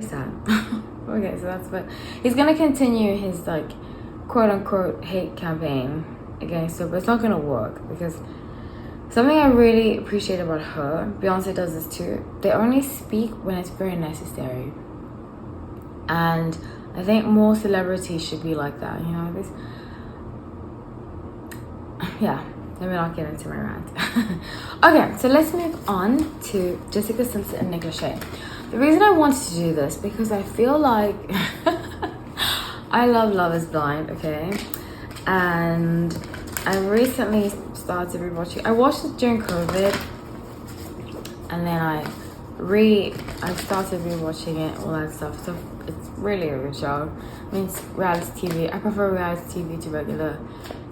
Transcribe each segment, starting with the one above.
sad. Okay, so that's what he's gonna continue his like quote unquote hate campaign against her, but it's not gonna work because something I really appreciate about her, Beyonce does this too, they only speak when it's very necessary. And I think more celebrities should be like that, you know, this. Yeah, let me not get into my rant. Okay, so let's move on to Jessica Simpson and Nick Lachey. The reason I wanted to do this because I feel like I love Love is Blind, okay? And I recently started rewatching. I watched it during COVID, and then I started rewatching it, all that stuff. So it's really a good show. I mean, it's reality TV. I prefer reality TV to regular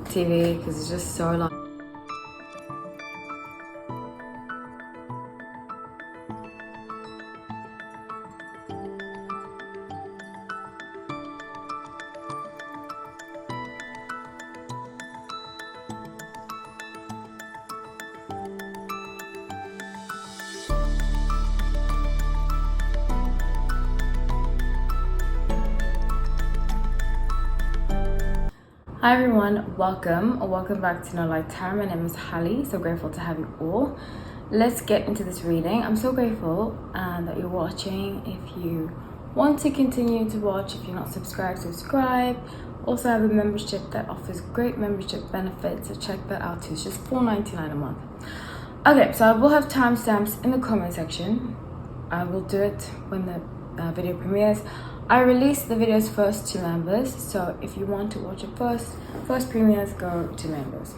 TV because it's just so long. Hi everyone, welcome back to No Light Tarot. My name is Hallie, so grateful to have you all. Let's get into this reading. I'm so grateful that you're watching. If you want to continue to watch, if you're not subscribed, subscribe. Also, I have a membership that offers great membership benefits, so check that out too. It's just $4.99 a month. Okay, so I will have timestamps in the comment section. I will do it when the video premieres. I release the videos first to members, so if you want to watch it first premieres, go to members.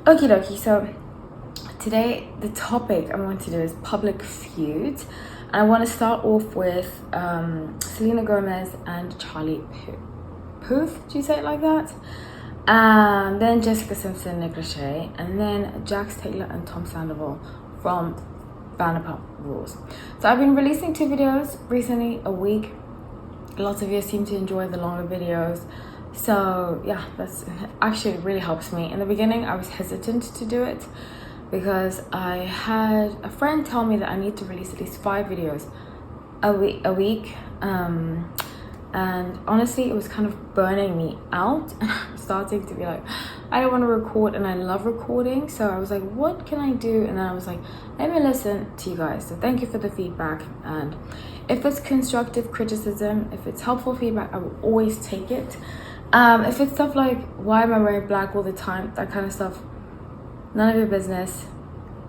Okie dokie, so today the topic I want to do is public feuds. And I want to start off with Selena Gomez and Charlie Puth, do you say it like that? Then Jessica Simpson, Nick Lachey, and then Jax Taylor and Tom Sandoval from Vanderpump Rules. So I've been releasing 2 videos recently a week. Lots of you seem to enjoy the longer videos, so yeah, that's actually really helps me. In the beginning I was hesitant to do it because I had a friend tell me that I need to release at least 5 videos a week, and honestly it was kind of burning me out. I'm starting to be like, I don't want to record, and I love recording, so I was like, what can I do? And then I was like, let me listen to you guys. So thank you for the feedback, and if it's constructive criticism, if it's helpful feedback, I will always take it. If it's stuff like, why am I wearing black all the time, that kind of stuff, none of your business.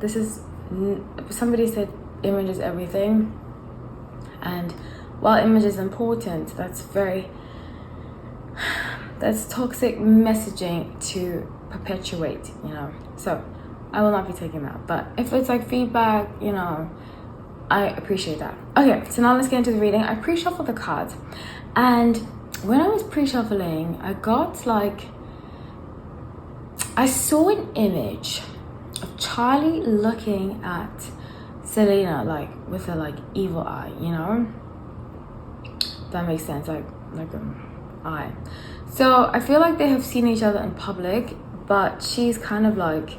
This is, somebody said image is everything, and while image is important, that's toxic messaging to perpetuate, you know. So I will not be taking that, but if it's like feedback, you know, I appreciate that. Okay, so now let's get into the reading. I pre-shuffled the cards, and when I was pre-shuffling, I got like, I saw an image of Charlie looking at Selena like with a like evil eye, you know. That makes sense, like eye. So I feel like they have seen each other in public, but she's kind of like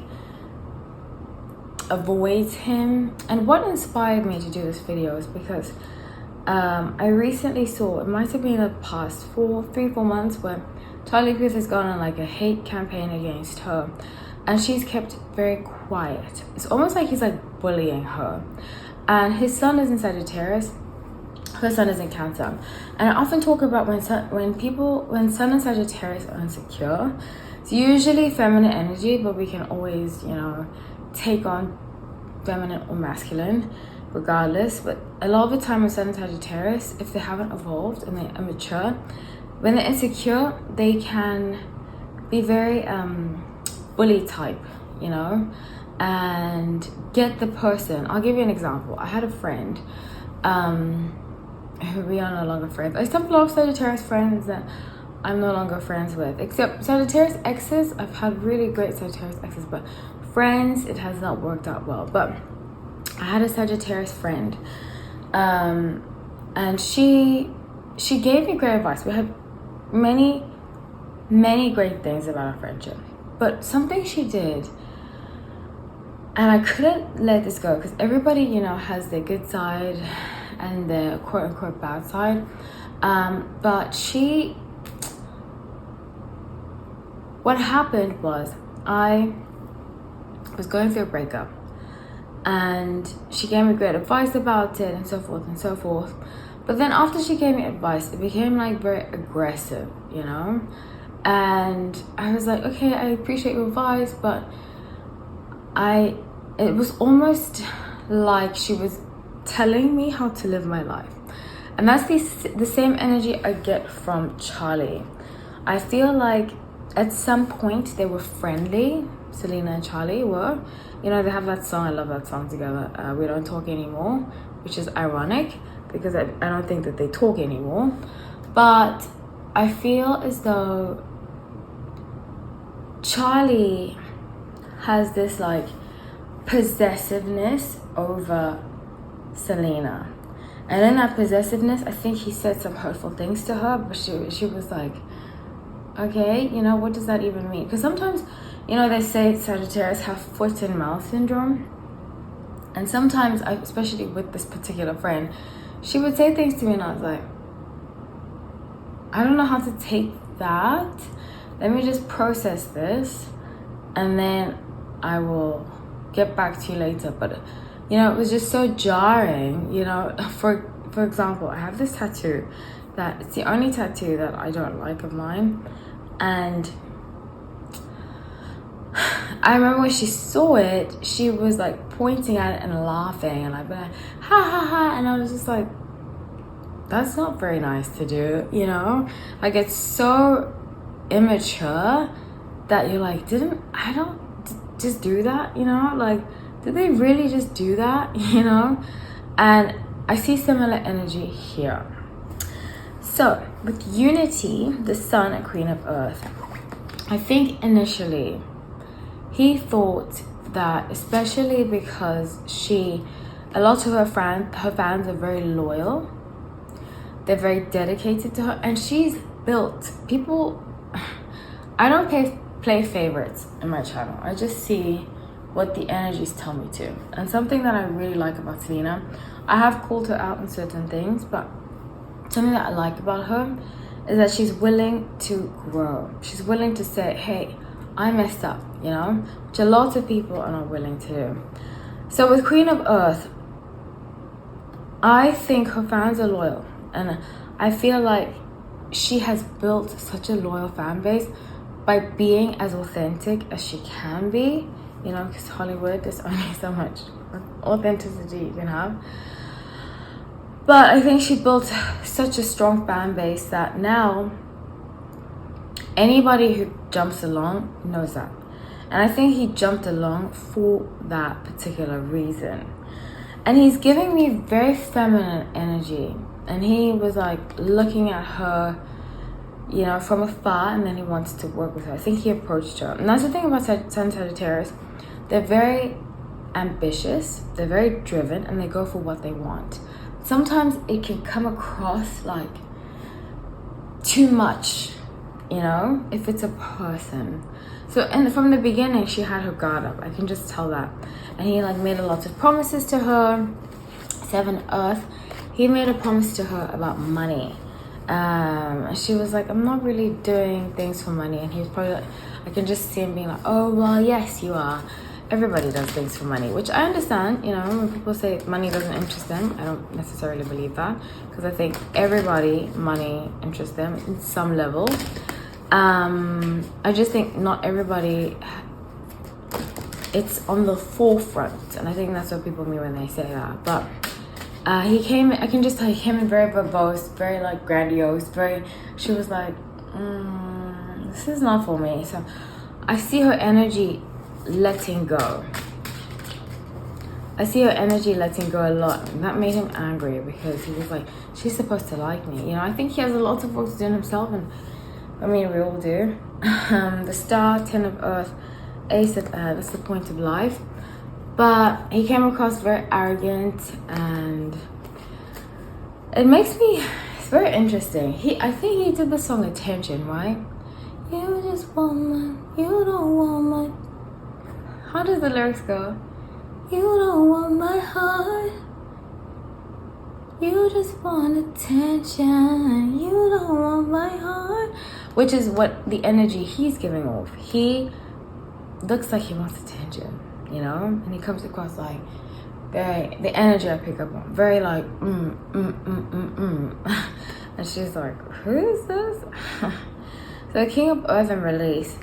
avoids him. And what inspired me to do this video is because I recently saw, it might have been the past 3-4 months, where Charlie Puth has gone on like a hate campaign against her, and she's kept very quiet. It's almost like he's like bullying her. And his sun is in Sagittarius, her sun is in Cancer. And I often talk about when sun and Sagittarius are insecure, it's usually feminine energy, but we can always, you know, take on feminine or masculine regardless. But a lot of the time with Sun and Sagittarius, if they haven't evolved and they're immature, when they're insecure, they can be very bully type, you know, and get the person. I'll give you an example. I had a friend who we are no longer friends. I still have a lot of Sagittarius friends that I'm no longer friends with, except Sagittarius exes. I've had really great Sagittarius exes, but friends, it has not worked out well. But I had a Sagittarius friend, and she gave me great advice. We had many great things about our friendship, but something she did, and I couldn't let this go, because everybody, you know, has their good side and the quote-unquote bad side. But what happened was, I was going through a breakup, and she gave me great advice about it and so forth and so forth. But then after she gave me advice, it became like very aggressive, you know? And I was like, okay, I appreciate your advice, but it was almost like she was telling me how to live my life. And that's the same energy I get from Charlie. I feel like at some point they were friendly. Selena and Charlie were. You know, they have that song, I love that song together, We Don't Talk Anymore, which is ironic because I don't think that they talk anymore. But I feel as though Charlie has this like possessiveness over Selena. And in that possessiveness, I think he said some hurtful things to her, but she was like, okay, you know, what does that even mean? Because sometimes, you know, they say Sagittarius have foot and mouth syndrome. And sometimes, especially with this particular friend, she would say things to me and I was like, I don't know how to take that. Let me just process this and then I will get back to you later. But, you know, it was just so jarring, you know. For example, I have this tattoo that it's the only tattoo that I don't like of mine. And I remember when she saw it, she was like pointing at it and laughing, and I'd be like, ha ha ha, and I was just like, that's not very nice to do, you know? Like, it's so immature that you're like, I don't just do that, you know? Like, did they really just do that, you know? And I see similar energy here. So with Unity, the Sun and Queen of Earth, I think initially he thought that, especially because a lot of her fans are very loyal, they're very dedicated to her, and she's built people. I don't play favorites in my channel. I just see what the energies tell me to. And something that I really like about Selena, I have called her out on certain things, but something that I like about her is that she's willing to grow. She's willing to say, hey, I messed up, you know, which a lot of people are not willing to do. So with Queen of Earth, I think her fans are loyal, and I feel like she has built such a loyal fan base by being as authentic as she can be, you know, because Hollywood, there's only so much authenticity you can have. But I think she built such a strong fan base that now anybody who jumps along knows that. And I think he jumped along for that particular reason. And he's giving me very feminine energy. And he was like looking at her, you know, from afar, and then he wants to work with her. I think he approached her. And that's the thing about Sun Sagittarius. They're very ambitious, they're very driven, and they go for what they want. Sometimes it can come across like too much, you know, if it's a person. So from the beginning, she had her guard up. I can just tell that. And he like made a lot of promises to her. 7 Earth, he made a promise to her about money. And she was like, I'm not really doing things for money. And he was probably like, I can just see him being like, oh, well, yes, you are. Everybody does things for money, which I understand, you know, when people say money doesn't interest them, I don't necessarily believe that, because I think money interests them in some level. I just think not everybody, it's on the forefront, and I think that's what people mean when they say that. But I can just tell he came in very verbose, very like grandiose, she was like, this is not for me. So I see her energy letting go. I see her energy letting go a lot, and that made him angry because he was like, she's supposed to like me, you know. I think he has a lot of work to do in himself, and I mean, we all do. The Star, 10 of Earth, Ace of Earth, that's the point of life. But he came across very arrogant, and it makes me, it's very interesting. I think he did the song Attention, right? You just want mine, you don't want mine. How does the lyrics go? You don't want my heart, You just want attention, you don't want my heart. Which is what the energy he's giving off. He looks like he wants attention, you know? And he comes across like very, the energy I pick up on, very like, And she's like, who is this? So King of Earth and Release,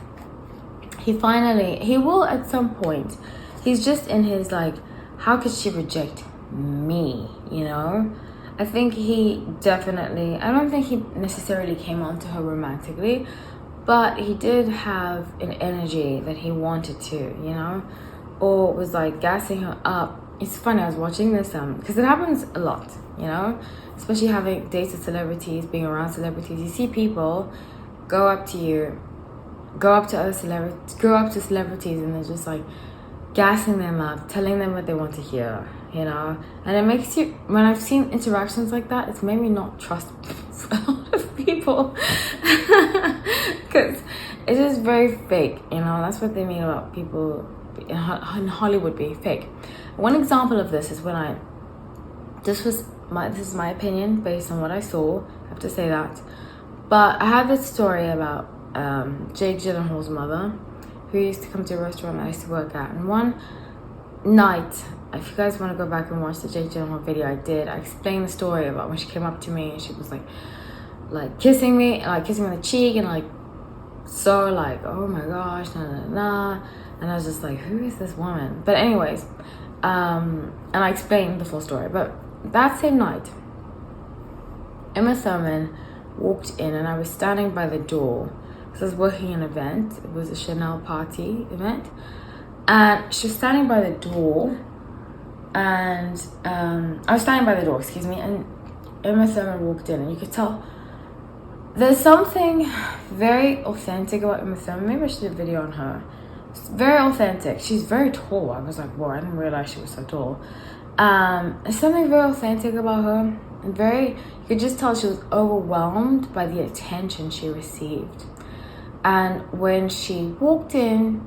he will at some point, he's just in his like, how could she reject me, you know? I think he definitely, I don't think he necessarily came on to her romantically, but he did have an energy that he wanted to, you know, or was like gassing her up. It's funny, I was watching this, because it happens a lot, you know, especially having dated celebrities, being around celebrities. You see people go up to celebrities and they're just like gassing them up, telling them what they want to hear, you know. And it makes you, when I've seen interactions like that, it's made me not trust a lot of people because it's just very fake, you know. That's what they mean about people in Hollywood being fake. One example of this is when this is my opinion based on what I saw, I have to say that, but I had this story about Jake Gyllenhaal's mother, who used to come to a restaurant I used to work at. And one night, if you guys want to go back and watch the Jake Gyllenhaal video I did, I explained the story about when she came up to me and she was like kissing me on the cheek and like, so like, oh my gosh, nah. And I was just like, who is this woman? But anyways, and I explained the full story. But that same night, Emma Thurman walked in and I was standing by the door. I was working an event. It was a Chanel party event, and she was standing by the door, and I was standing by the door, excuse me, and Emma Thurman walked in, and you could tell there's something very authentic about Emma Thurman. Maybe I should do a video on her. It's very authentic. She's very tall. I was like, whoa, I didn't realize she was so tall. There's something very authentic about her, and you could just tell she was overwhelmed by the attention she received. And when she walked in,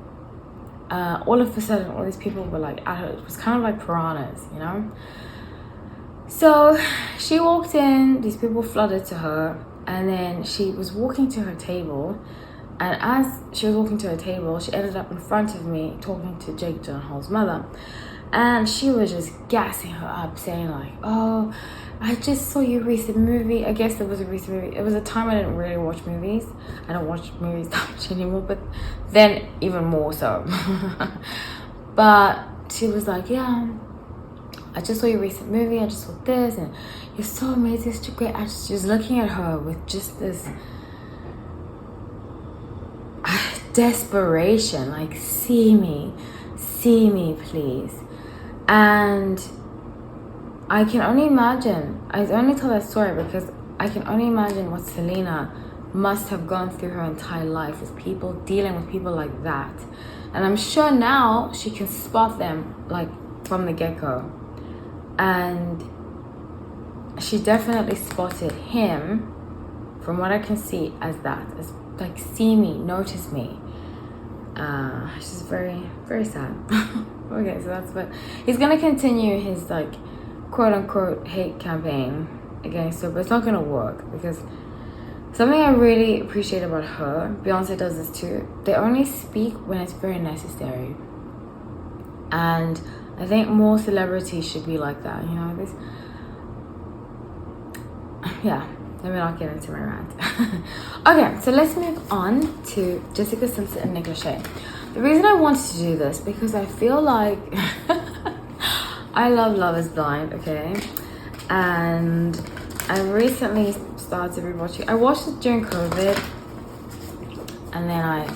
all of a sudden, all these people were like at her. It was kind of like piranhas, you know? So she walked in, these people flooded to her, and then she was walking to her table. And as she was walking to her table, she ended up in front of me talking to Jake Gyllenhaal's mother. And she was just gassing her up, saying like, oh, I just saw your recent movie. I guess it was a recent movie. It was a time I didn't really watch movies. I don't watch movies that much anymore, but then even more so. But she was like, yeah, I just saw your recent movie. I just saw this, and you're so amazing, such a great actress. She was looking at her with just this desperation, like, see me, please. And I can only imagine, I only tell that story because I can only imagine what Selena must have gone through her entire life with people, dealing with people like that. And I'm sure now she can spot them like from the get-go. And she definitely spotted him, from what I can see, as that, as like, see me, notice me. It's just very, very sad. Okay, so that's what he's gonna continue his like quote unquote hate campaign against her, but it's not gonna work because something I really appreciate about her, Beyonce does this too, they only speak when it's very necessary. And I think more celebrities should be like that, you know, this. Yeah, let me not get into my rant. Okay, so let's move on to Jessica Simpson and Nick Lachey. The reason I wanted to do this because I feel like I love Love is Blind, okay? And I recently started rewatching. I watched it during COVID, and then I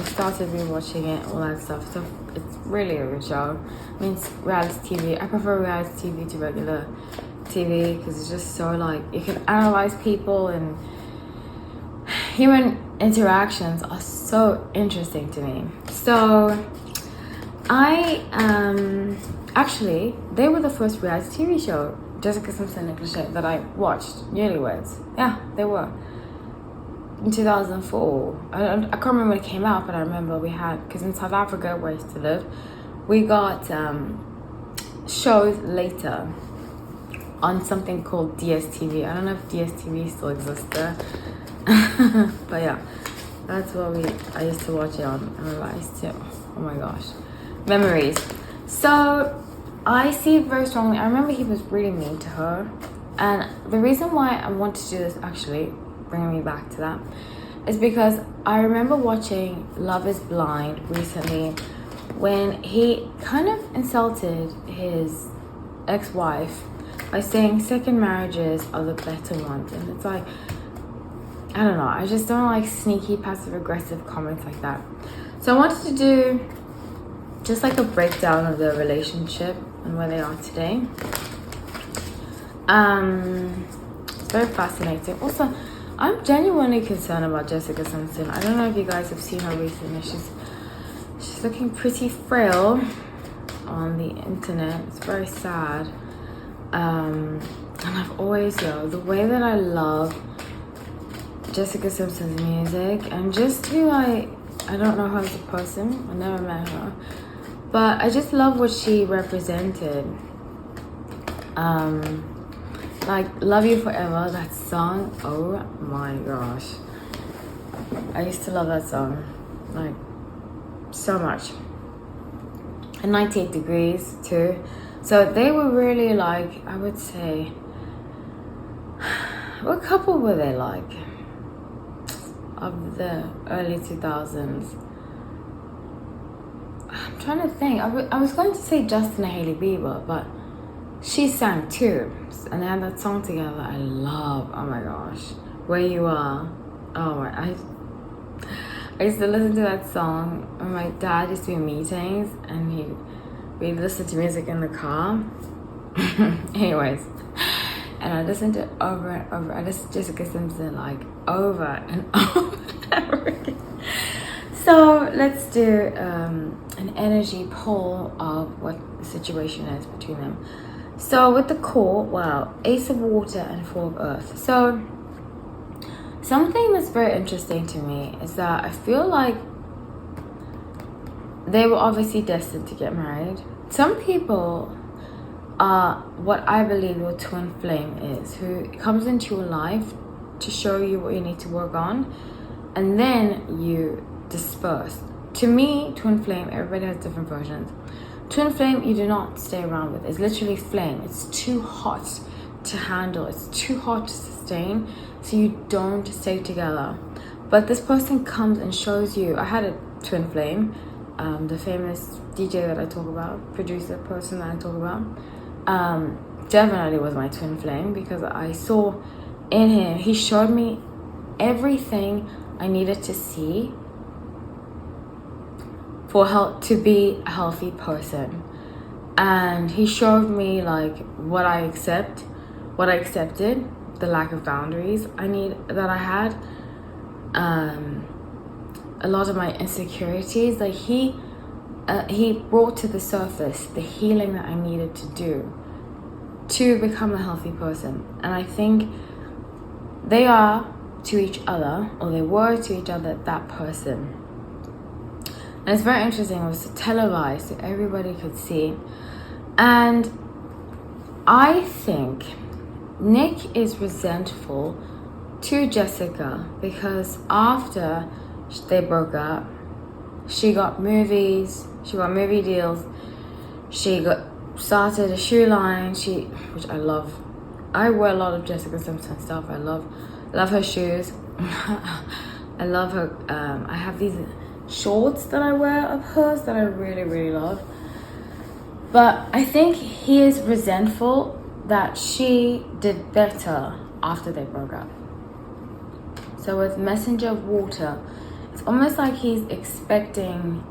started rewatching it, all that stuff. So it's really a good show. I mean, it's reality TV. I prefer reality TV to regular TV because it's just so like you can analyze people, and human interactions are so interesting to me. So I actually, they were the first reality TV show, Jessica Simpson and Nick Lachey, that I watched. Newlyweds. Yeah, they were in 2004. I can't remember when it came out, but I remember we had, because in South Africa where I used to live, we got shows later on something called DSTV. I don't know if DSTV still exists there. But yeah, that's what I used to watch it on. I realized too. Oh my gosh. Memories. So I see it very strongly. I remember he was really mean to her. And the reason why I want to do this, actually, bringing me back to that, is because I remember watching Love is Blind recently when he kind of insulted his ex-wife by saying second marriages are the better ones. And it's like, I don't know, I just don't like sneaky passive-aggressive comments like that. So I wanted to do just like a breakdown of their relationship and where they are today. It's very fascinating. Also, I'm genuinely concerned about Jessica Simpson. I don't know if you guys have seen her recently. She's looking pretty frail on the internet. It's very sad. And I've always, the way that I love Jessica Simpson's music, and just to I don't know her as a person. I never met her. But I just love what she represented. Like Love You Forever, that song, oh my gosh. I used to love that song, like, so much. And 98 Degrees too. So they were really like, I would say, what couple were they like? Of the early 2000s. I'm trying to think. I was going to say Justin and Hailey Bieber, but she sang too. And they had that song together I love. Oh my gosh. Where You Are. Oh my, I used to listen to that song when my dad used to be in meetings and we'd listen to music in the car. Anyways. And I listened to it over and over. I listened to Jessica Simpson like over and over and over again. So let's do an energy poll of what the situation is between them. So with the core, well, Ace of Water and Four of Earth. So something that's very interesting to me is that I feel like they were obviously destined to get married. Some people are what I believe your twin flame is, who comes into your life to show you what you need to work on, and then you disperse. To me, twin flame, everybody has different versions. Twin flame, you do not stay around with. It's literally flame. It's too hot to handle. It's too hot to sustain, so you don't stay together. But this person comes and shows you. I had a twin flame, the famous DJ that I talk about, producer person that I talk about, definitely was my twin flame, because I saw in him, he showed me everything I needed to see for to be a healthy person. And he showed me like what I accepted, the lack of boundaries that I had, a lot of my insecurities. Like he brought to the surface the healing that I needed to do to become a healthy person. And I think they are to each other, or they were to each other, that person. And it's very interesting. It was televised so everybody could see. And I think Nick is resentful to Jessica because after they broke up, she got movies, she got movie deals, she started a shoe line, which I love. I wear a lot of Jessica Simpson stuff. I love her shoes. I love her. I have these shorts that I wear of hers that I really, really love. But I think he is resentful that she did better after they broke up. So with Messenger of Water, it's almost like he's expecting,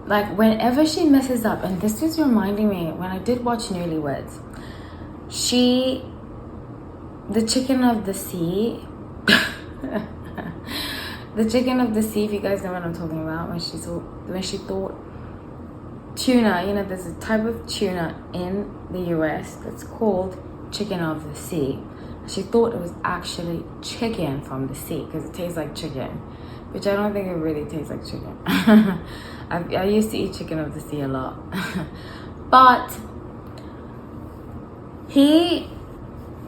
like whenever she messes up, and this is reminding me when I did watch Newlyweds, the chicken of the sea, the chicken of the sea, if you guys know what I'm talking about, when she thought tuna, there's a type of tuna in the US that's called chicken of the sea. She thought it was actually chicken from the sea because it tastes like chicken, which I don't think it really tastes like chicken. I used to eat chicken of the sea a lot. But he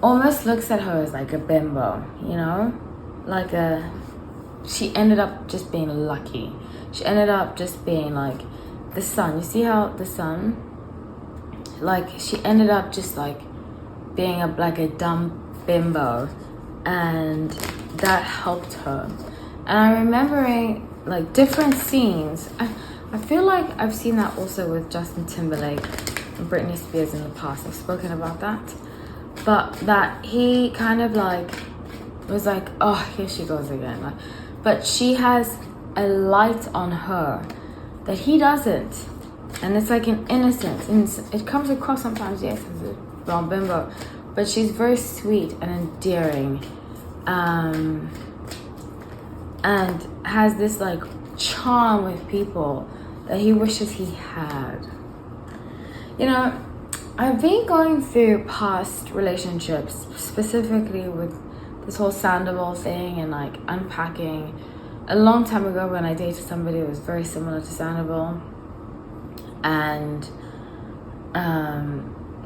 almost looks at her as like a bimbo, you know, like she ended up just being lucky. She ended up just being like the sun. You see how the sun, like she ended up just like being like a dumb bimbo, and that helped her. And I'm remembering like different scenes. I feel like I've seen that also with Justin Timberlake and Britney Spears in the past. I've spoken about that. But that he kind of like was like, oh, here she goes again. Like, but she has a light on her that he doesn't. And it's like an innocence. And it comes across sometimes, yes, as a brown bimbo. But she's very sweet and endearing. And has this like charm with people that he wishes he had. You know, I've been going through past relationships, specifically with this whole Sandoval thing and like unpacking. A long time ago when I dated somebody who was very similar to Sandoval, and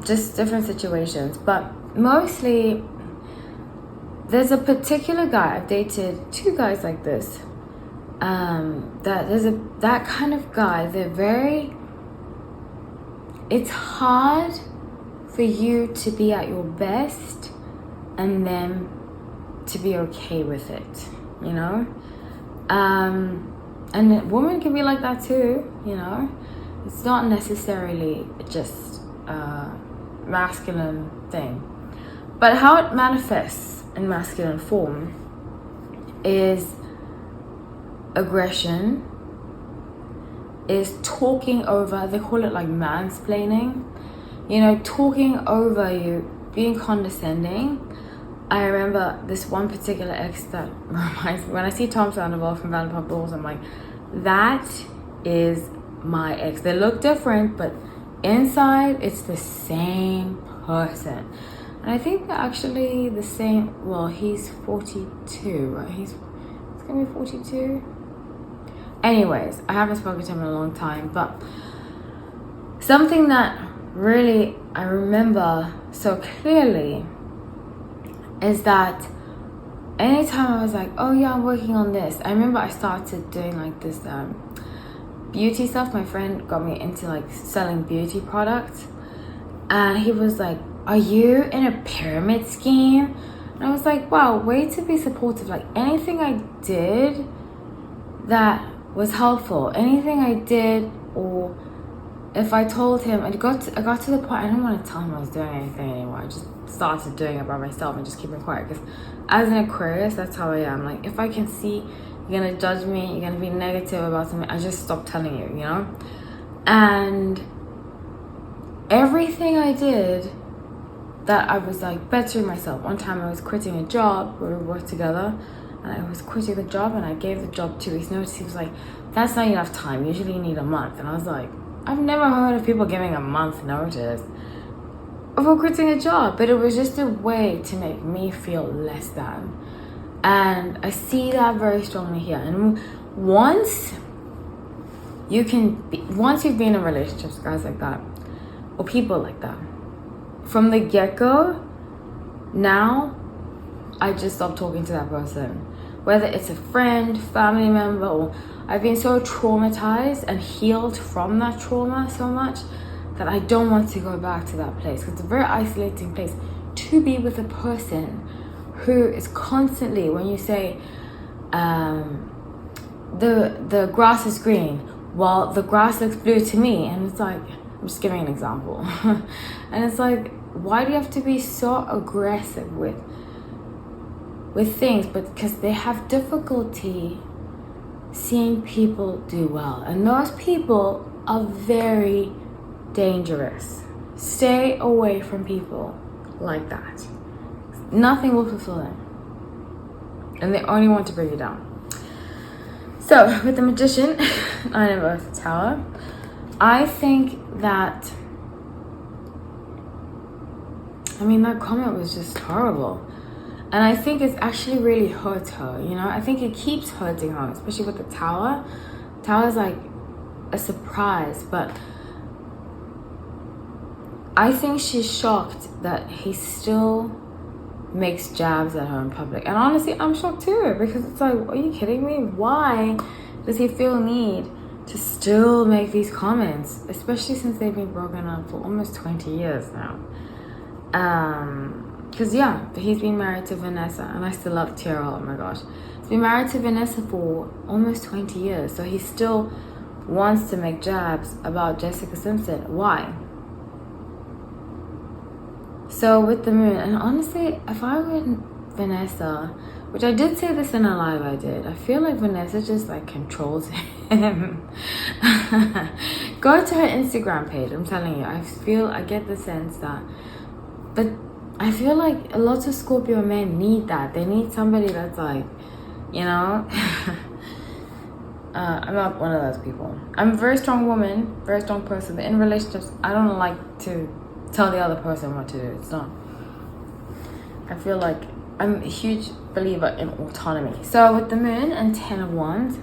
just different situations. But mostly, there's a particular guy, I've dated 2 guys like this, that kind of guy, it's hard for you to be at your best and then to be okay with it, you know? And a woman can be like that too, you know? It's not necessarily just a masculine thing. But how it manifests in masculine form is aggression, is talking over, they call it like mansplaining, you know, talking over you, being condescending. I remember this one particular ex that reminds me, when I see Tom Sandoval from Vanderpump Rules, I'm like, that is my ex. They look different, but inside it's the same person. And I think they're actually the same. Well, he's 42, right? He's gonna be 42. Anyways, I haven't spoken to him in a long time, but something that really I remember so clearly is that anytime I was like, oh yeah, I'm working on this. I remember I started doing like this beauty stuff. My friend got me into like selling beauty products, and he was like, are you in a pyramid scheme? And I was like, wow, way to be supportive. Like anything I did that was helpful, anything I did, or if I told him, I got to the point I didn't want to tell him I was doing anything anymore. I just started doing it by myself and just keeping quiet, because as an Aquarius, that's how I am. Like if I can see you're gonna judge me, you're gonna be negative about something, I just stop telling you, you know? And everything I did that I was like bettering myself. One time I was quitting a job where we worked together, and I was quitting the job, and I gave the job 2 weeks notice. He was like, that's not enough time, usually you need a month. And I was like, I've never heard of people giving a month notice for quitting a job, but it was just a way to make me feel less than. And I see that very strongly here. And once you've been in relationships with guys like that, or people like that, from the get-go, now I just stop talking to that person. Whether it's a friend, family member, or I've been so traumatized and healed from that trauma so much that I don't want to go back to that place, because it's a very isolating place to be with a person who is constantly, when you say the grass is green, well, the grass looks blue to me, and it's like, I'm just giving an example. And it's like, why do you have to be so aggressive with things? But because they have difficulty seeing people do well, and those people are very dangerous. Stay away from people like that. Nothing will fulfill them, and they only want to bring you down. So with the Magician, Nine of Earth Tower, I think that, I mean, that comment was just horrible. And I think it's actually really hurt her, you know? I think it keeps hurting her, especially with the Tower. Tower's like a surprise, but I think she's shocked that he still makes jabs at her in public. And honestly, I'm shocked too, because it's like, are you kidding me? Why does he feel need to still make these comments, especially since they've been broken up for almost 20 years now? Because yeah, he's been married to Vanessa, and I still love Tierra. Oh my gosh, he's been married to Vanessa for almost 20 years, so he still wants to make jabs about Jessica Simpson. Why? So with the moon, and honestly, if I were Vanessa, which I did say this in a live I did, I feel like Vanessa just like controls him. Go to her Instagram page, I'm telling you, I get the sense that, but I feel like a lot of Scorpio men need that. They need somebody that's like, you know, I'm not one of those people. I'm a very strong woman, very strong person, but in relationships, I don't like to tell the other person what to do. It's not. I feel like I'm a huge believer in autonomy. So with the moon and 10 of wands,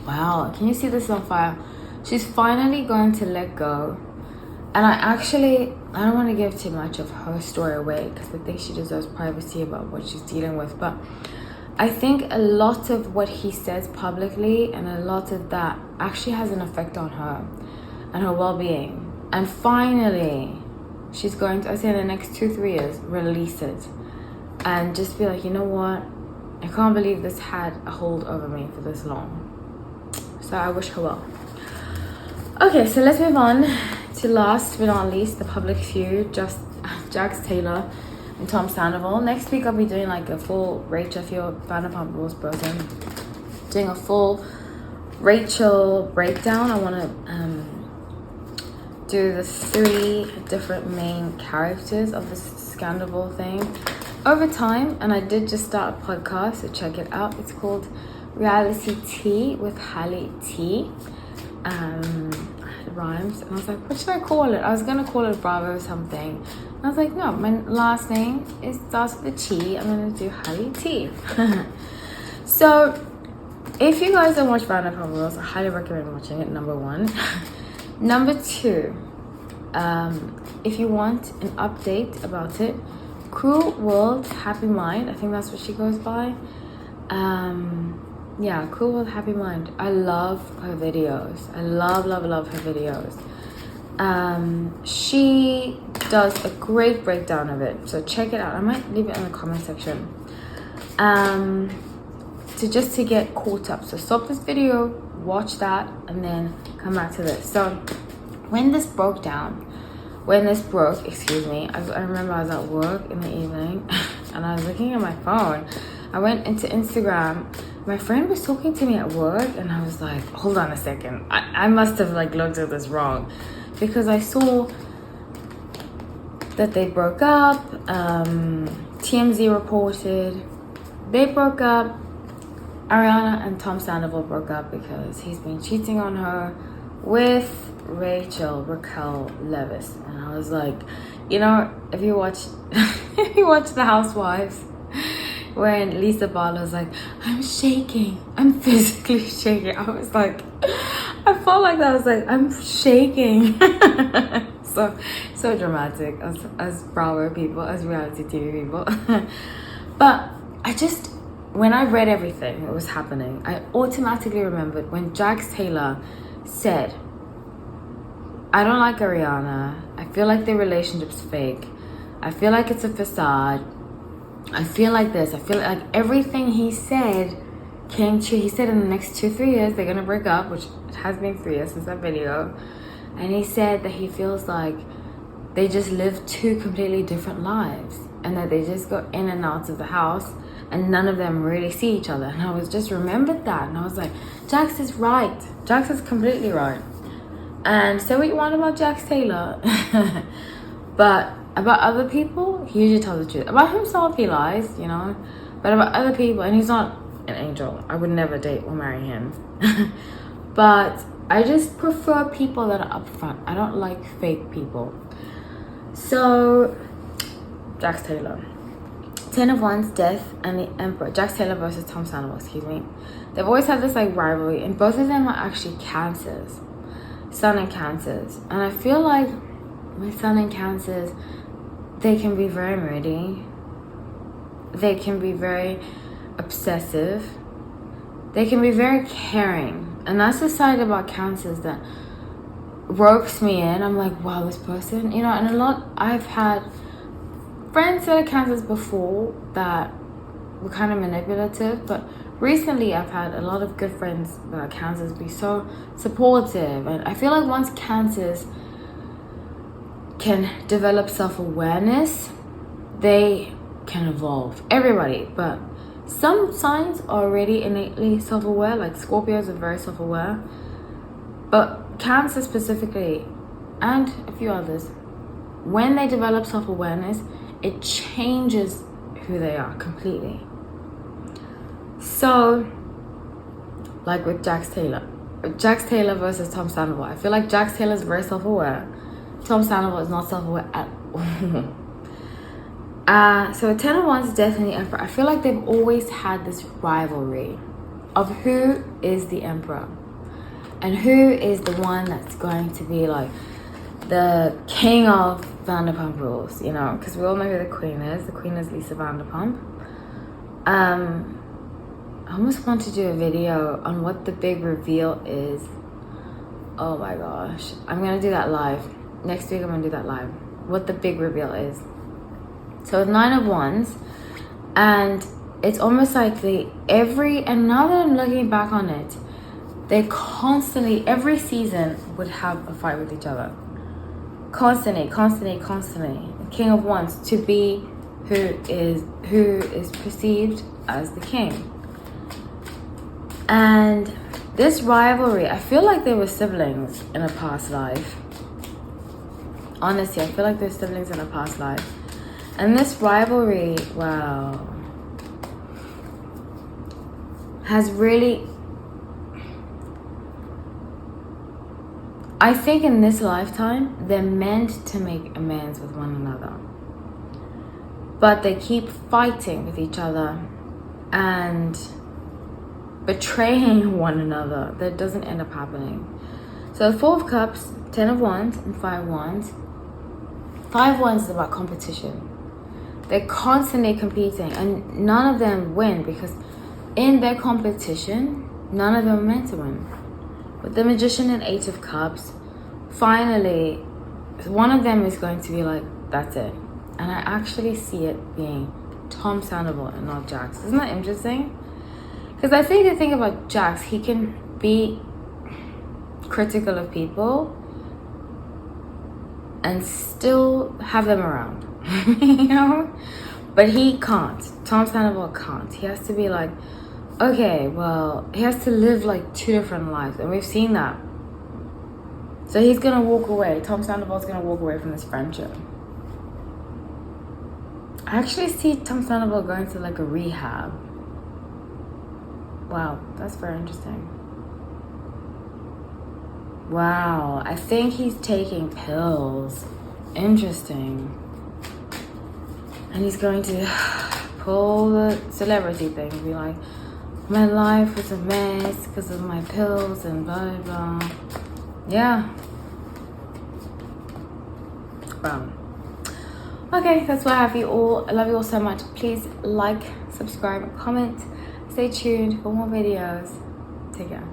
wow, can you see this on fire? She's finally going to let go. And I don't want to give too much of her story away, because I think she deserves privacy about what she's dealing with. But I think a lot of what he says publicly and a lot of that actually has an effect on her and her well-being. And finally, she's going to, I say in the next 2-3 years, release it. And just be like, you know what? I can't believe this had a hold over me for this long. So I wish her well. Okay, so let's move on to last but not least, the public feud, just Jax Taylor and Tom Sandoval. Next week I'll be doing like a full Rachel, if you're a Vanderpump Rules person, doing a full Rachel breakdown. I want to do the 3 different main characters of this Scandal thing over time. And I did just start a podcast, so check it out. It's called Reality Tea with Hallie T. It rhymes, and I was like, what should I call it? I was gonna call it Bravo or something. And I was like, no, my last name starts with a T. I'm gonna do Hallie T. So if you guys don't watch Vanderpump Rules, I highly recommend watching it, number 1. Number 2, if you want an update about it, Cruel World Happy Mind, I think that's what she goes by. Yeah, Cruel World Happy Mind. I love her videos. I love her videos. She does a great breakdown of it, so check it out. I might leave it in the comment section. To get caught up. So stop this video, watch that, and then come back to this. So when this broke, excuse me, I remember I was at work in the evening and I was looking at my phone. I went into Instagram. My friend was talking to me at work, and I was like, hold on a second. I must have like looked at this wrong, because I saw that they broke up. TMZ reported they broke up. Ariana and Tom Sandoval broke up because he's been cheating on her with Raquel Leviss. And I was like, you know, if you watch The Housewives, when Lisa Barlow's like, I'm shaking, I'm physically shaking. I was like, I felt like that. I was like, I'm shaking. so dramatic as Bravo people, as reality TV people. But when I read everything that was happening, I automatically remembered when Jax Taylor said, I don't like Ariana. I feel like their relationship's fake. I feel like it's a facade. I feel like this. I feel like everything he said came true. He said in the next 2-3 years they're gonna break up, which it has been 3 years since that video. And he said that he feels like they just live 2 completely different lives, and that they just go in and out of the house and none of them really see each other. And I was just remembered that, and I was like, Jax is right. Jax is completely right. And say what you want about Jax Taylor, but about other people, he usually tells the truth. About himself, he lies, you know. But about other people, and he's not an angel. I would never date or marry him. But I just prefer people that are upfront. I don't like fake people. So, Jax Taylor. 10 of Wands, Death, and the Emperor. Jax Taylor versus Tom Sandoval, excuse me. They've always had this like rivalry, and both of them are actually Cancers. Sun and Cancers. And I feel like my sun in Cancers, they can be very moody. They can be very obsessive. They can be very caring. And that's the side about Cancers that ropes me in. I'm like, wow, this person, you know, and I've had friends that are Cancers before that were kind of manipulative, but recently I've had a lot of good friends that are Cancers be so supportive. And I feel like once Cancers can develop self-awareness, they can evolve. Everybody, but some signs are already innately self-aware, like Scorpios are very self-aware, but Cancer specifically, and a few others, when they develop self-awareness, it changes who they are completely. So, like with Jax Taylor versus Tom Sandoval, I feel like Jax Taylor is very self-aware. Tom Sandoval is not self-aware at all. So 10 of Wands is definitely Emperor. I feel like they've always had this rivalry of who is the Emperor and who is the one that's going to be like the king of Vanderpump Rules, you know, because we all know who the queen is. The queen is Lisa Vanderpump. I almost want to do a video on what the big reveal is. Oh my gosh, I'm gonna do that live next week. I'm gonna do that live, what the big reveal is. So 9 of Wands, and it's almost like and now that I'm looking back on it, they constantly, every season would have a fight with each other. Constantly. The King of Wands to be who is perceived as the king. And this rivalry, I feel like they were siblings in a past life. Honestly, I feel like they're siblings in a past life. And this rivalry, wow, has really, I think in this lifetime, they're meant to make amends with one another. But they keep fighting with each other and betraying one another. That doesn't end up happening. So 4 of Cups, 10 of Wands, and 5 of Wands. 5 of Wands is about competition. They're constantly competing, and none of them win because in their competition, none of them are meant to win. With the Magician and 8 of Cups, finally, one of them is going to be like, that's it. And I actually see it being Tom Sandoval and not Jax. Isn't that interesting? Because I think the thing about Jax, he can be critical of people and still have them around, you know? But he can't. Tom Sandoval can't. He has to be like, okay, well, he has to live like 2 different lives, and we've seen that. So he's gonna walk away. Tom Sandoval's gonna walk away from this friendship. I actually see Tom Sandoval going to like a rehab. Wow, that's very interesting. Wow, I think he's taking pills. Interesting. And he's going to pull the celebrity thing and be like, my life was a mess because of my pills and blah, blah, blah. Yeah. Wow. Okay, that's what I have for you all. I love you all so much. Please like, subscribe, comment. Stay tuned for more videos. Take care.